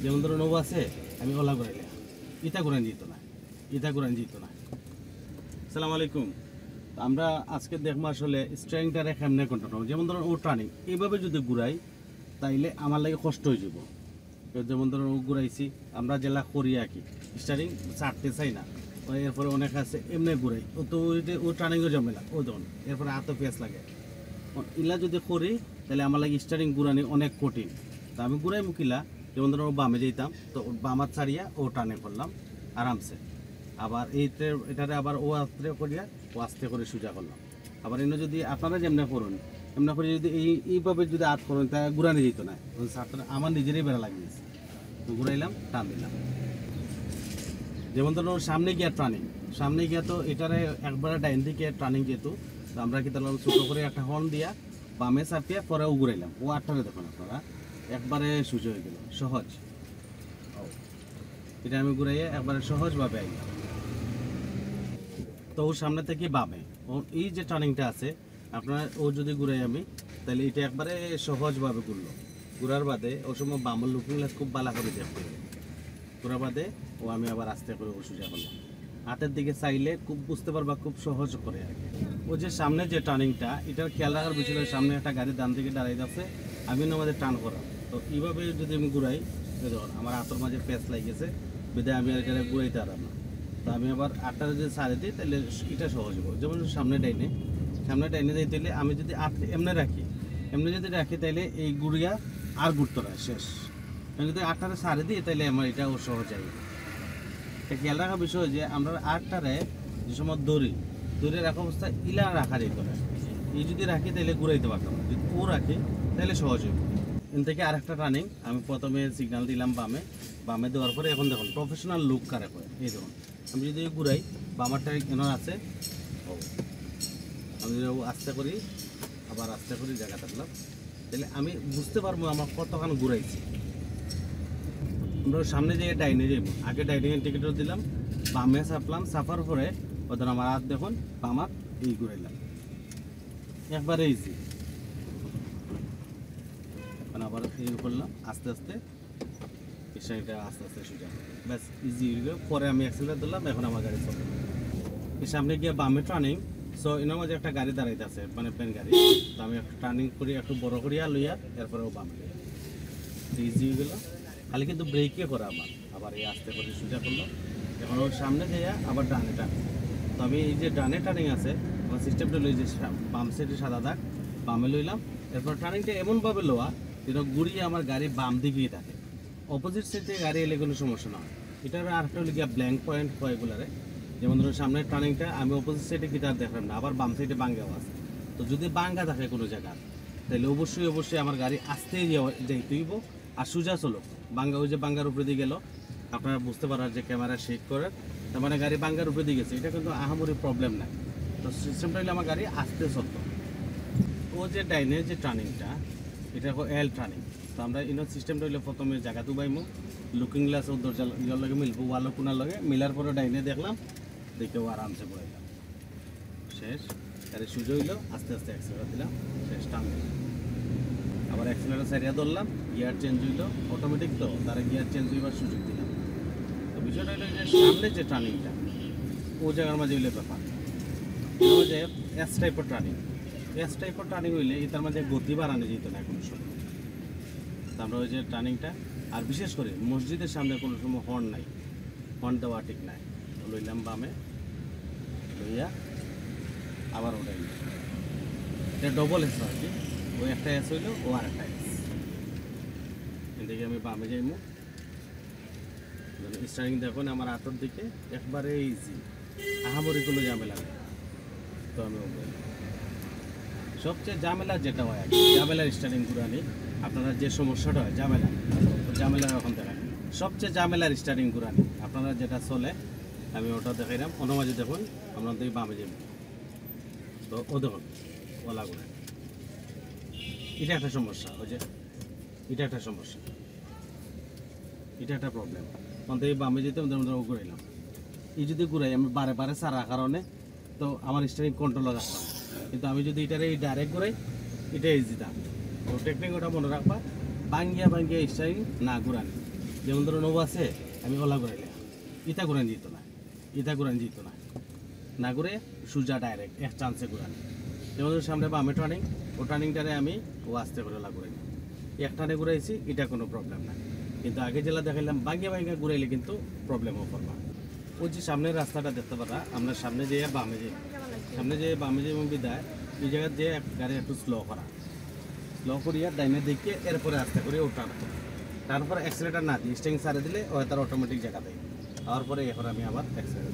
যেমন ধরুন ও আছে আমি ওলা ঘুরাইলে ইটা ঘুরান যেত না, ইটা ঘুরান যেত না। আসসালামু আলাইকুম। আমরা আজকে দেখবো আসলে স্ট্রেংটারে কেমনে কন্ট্রোল করবো। যেমন ধরুন ও টার্নিং এইভাবে যদি ঘুরাই তাইলে আমার লাগে কষ্ট হয়ে যাব। যেমন ধরুন ও ঘুরাইছি আমরা জেলা করি আর কি, স্টারিং ছাড়তে চাই না, এরপরে অনেক আছে এমনি ঘুরাই ও তো ও টার্নিংও জমে না ও ধরুন, এরপরে হাতও পেঁচ লাগে। ইলা যদি করি তাহলে আমার লাগে স্টারিং ঘুরানি অনেক কঠিন। তা আমি ঘুরাই মুখিলা যেমন ধরুন ও বামে যেতাম তো বামার ছাড়িয়া ও টানে করলাম আরামসে। আবার এটারে আবার ও আস্তে করিয়া ও আস্তে করে সোজা করলাম। আবার এনে যদি আপনারা যেমনি করুন এমনি করে যদি এইভাবে যদি আট করুন তা ঘুরানি যেত না, আমার নিজেরই বেড়া লাগিয়েছে। ঘুরাইলাম টান দিলাম। যেমন ধরুন ওর সামনে গিয়া টার্নিং, সামনে গিয়া তো এটারে একবারে ডাইন দিকে টার্নিং যেহেতু আমরা কি তাহলে ছোটো করে একটা হর্ন দিয়া বামে চাপিয়া পরে ও ঘুরাইলাম ও আটটারে দেখুন আপনারা একবারে সোজা হয়ে গেল সহজ। এটা আমি ঘুরাইয়া একবারে সহজভাবে আইলাম। তো ওর সামনে থেকে বামে ও এই যে টার্নিংটা আছে আপনার ও যদি ঘুরাই আমি তাহলে এটা একবারে সহজভাবে ঘুরলো। ঘুরার বাদে ও সময় বামের লুকিং গ্লাস খুব ভালো করে দেখতে হবে। ঘুরার বাদে ও আমি আবার আস্তে করে ও সোজা করলাম। হাতের দিকে চাইলে খুব বুঝতে পারবা খুব সহজ করে আর কি। ও যে সামনে যে টার্নিংটা এটার খেয়াল রাখার বিষয়, সামনে একটা গাড়ি ডান দিকে দাঁড়াই আছে আমি আমাদের টার্ন করা। তো এইভাবে যদি আমি ঘুরাই ধর আমার হাতের মাঝে প্যাচ লাগিয়েছে বেঁধে আমি আর এটা ঘুরাইতে পারলাম না। তো আমি আবার আটটা যদি ছাড়ে দিই তাহলে এটা সহজ হবে। যেমন সামনে ডাইনে যাইতে হলে আমি যদি আট এমনি রাখি, এমনি যদি রাখি তাহলে এই গুড়িয়া আর ঘুরতো না শেষ। আমি যদি আটটারে ছাড়ে দিই তাহলে আমার এটা ও সহজ যাবে। এটা খেয়াল রাখার বিষয় যে আমরা আটটারে যে সময় দড়ি রাখা অবস্থায় ইলা রাখা যেত না। এই যদি রাখি তাহলে ঘুরাইতে পারতাম না, যদি ও রাখি তাহলে সহজ হবে। এখান থেকে আরেকটা টার্নিং আমি প্রথমে সিগন্যাল দিলাম বামে দেওয়ার পরে এখন দেখুন প্রফেশনাল লুক কারে করে। এই দেখুন আমি যদি ঘুরাই বামারটা কেন আছে আমি আস্তে করি আবার আস্তে করি জায়গা থাকলাম তাহলে আমি বুঝতে পারবো আমার কতক্ষণ ঘুরাইছি। আমরা সামনে যেয়ে ডাইনে যাইব, আগে ডাইনিংয়ের টিকিটও দিলাম বামে চাপলাম, চাপার পরে ওদের আমার হাত দেখুন বামার এই ঘুরাইলাম একবারে ইজি। এখন আবার এই করলাম আস্তে আস্তে এটা আস্তে আস্তে সোজা ব্যাস ইজি হয়ে গেল। পরে আমি অ্যাক্সিলারেটর দিলাম, এখন আমার গাড়ি চলে। এই সামনে গিয়ে বামে টার্নিং, সো এনার মাঝে একটা গাড়ি দাঁড়াইতে আছে মানে প্লেন গাড়ি, তো আমি একটা টার্নিং করি একটু বড় করিয়া লইয়া এরপরেও বামে ইজি হয়ে গেল। খালি কিন্তু ব্রেকে করা আমার আবার এই আস্তে করে সোজা করলো। এখন ওর সামনে যাইয়া আবার ডানে টান। তো আমি এই যে ডানে টার্নিং আছে আমার সিস্টেমটা লই যে বাম সাইডে সাদা দাগ বামে লইলাম, এরপর টার্নিংটা এমনভাবে লোয়া যেন ঘুরিয়ে আমার গাড়ি বাম দিকেই থাকে। অপোজিট সাইডে গাড়ি এলে কোনো সমস্যা না হয়। এটার আরেকটা হলে গিয়া ব্ল্যাঙ্ক পয়েন্ট হয় এগুলারে। যেমন ধরুন সামনের টার্নিংটা আমি অপোজিট সাইডে গিটার দেখলাম না, আবার বাম সাইডে বাঙ্গাও আছে। তো যদি বাঙ্গা থাকে কোনো জায়গা তাহলে অবশ্যই আমার গাড়ি আসতেই যাইতে হইব আর সোজা চলো। বাঙ্গা ওই যে বাঙ্গার উপরে দিয়ে গেল আপনারা বুঝতে পারার যে ক্যামেরা শেক করে তার মানে গাড়ি বাঙ্গার উপরে দিয়ে গেছে, এটা কিন্তু আহামরি প্রবলেম নাই। তো সিস্টেমটা হলে আমার গাড়ি আসতে চলতো। ও যে ডাইনের যে টার্নিংটা এটা এল টার্নিং। তো আমরা ইনার সিস্টেমটা হইলে প্রথমে জায়গা দুবাইমু লুকিং গ্লাস ও দরজা ইয়ার লগে মিলবো ওয়ালো কোনার লগে মিলার পরে ডাইনে দেখলাম দেখেও আরামসে পড়াইলাম শেষ। গাড়ি সুযোগ হইলো আস্তে আস্তে অ্যাক্সিলারেটর দিলাম শেষ টান দিলাম। আবার অ্যাক্সিলারেটর সাইডে ধরলাম, গিয়ার চেঞ্জ হইলো অটোমেটিক, তো তারা গিয়ার চেঞ্জ হইবার সুযোগ দিলাম। তো বিষয়টা হইলো যে সামনে যে টার্নিংটা ও জায়গার মাঝে হইলে ব্যাপার মাঝে এস টাইপের টার্নিং হইলে এটার মাঝে গতি বাড়ানো যেত না কোনো সময়। আমরা ওই যে টার্নিংটা আর বিশেষ করে মসজিদের সামনে কোনো সময় হর্ন নাই, হর্ন দেওয়া ঠিক নাই। লইলাম বামে লইয়া আবার ওটাই এটা ডবল এস আর কি, ওই একটা এস হইলো ও আর একটা এস। এদিকে আমি বামে যাইমু স্টারিং দেখুন আমার হাতের দিকে একবারে ইজি, আহামরি কোনো ঝামেলা নেই। তো আমি সবচেয়ে ঝামেলা যেটা হয় আর কি ঝামেলার স্টারিং ঘুরানি আপনারা যে সমস্যাটা হয় ঝামেলা এখন দেখায় সবচেয়ে ঝামেলার স্টারিং ঘুরানি আপনারা যেটা চলে আমি ওটা দেখাইলাম। অন্য মাঝে দেখুন আপনার দিকে বামে যাব, তো ও দেখুন ওলা ঘুরান এটা একটা সমস্যা, ওই যে এটা একটা সমস্যা, এটা একটা প্রবলেম। তখন থেকে বামে যেতে ও ঘুরাইলাম। এই যদি ঘুরাই আমি বারে সারার কারণে তো আমার স্টারিং কন্ট্রোল রাখতাম, কিন্তু আমি যদি এটারে এই ডাইরেক্ট ঘুরাই এটা ইজি দাম। তো টেকনিক ওটা মনে রাখবা, বাঙ্গিয়া স্টারিং না ঘুরানি। যেমন ধরো নৌ আছে আমি ওলা করে ইটা ঘুরান যেত না, ইটা ঘুরান যেত না, না করে সোজা ডাইরেক্ট এক চান্সে ঘুরানি। যেমন ধরো সামনে বামে টার্নিং, ও টার্নিংটারে আমি ও আস্তে করে ওলা করে নিই, এক টানে ঘুরাইছি, এটা কোনো প্রবলেম না। কিন্তু আগে যেটা দেখাইলাম ভাঙ্গে ভাঙ্গে ঘুরাইলে কিন্তু প্রবলেমও করবা। ওই যে সামনের রাস্তাটা দেখতে পারা, আমরা সামনে যেয়ে বামে যে বিদায় এই জায়গায় যে গাড়ি একটু স্লো করা, স্লো করিয়া ডাইনে দেখে এরপরে আস্তে করে ওঠান, তারপরে অ্যাক্সিলেটার না দিয়ে স্টিং সারে দিলে ও তার অটোমেটিক জায়গা দেয়। তারপরে এখন আমি আবার অ্যাক্সিলেটার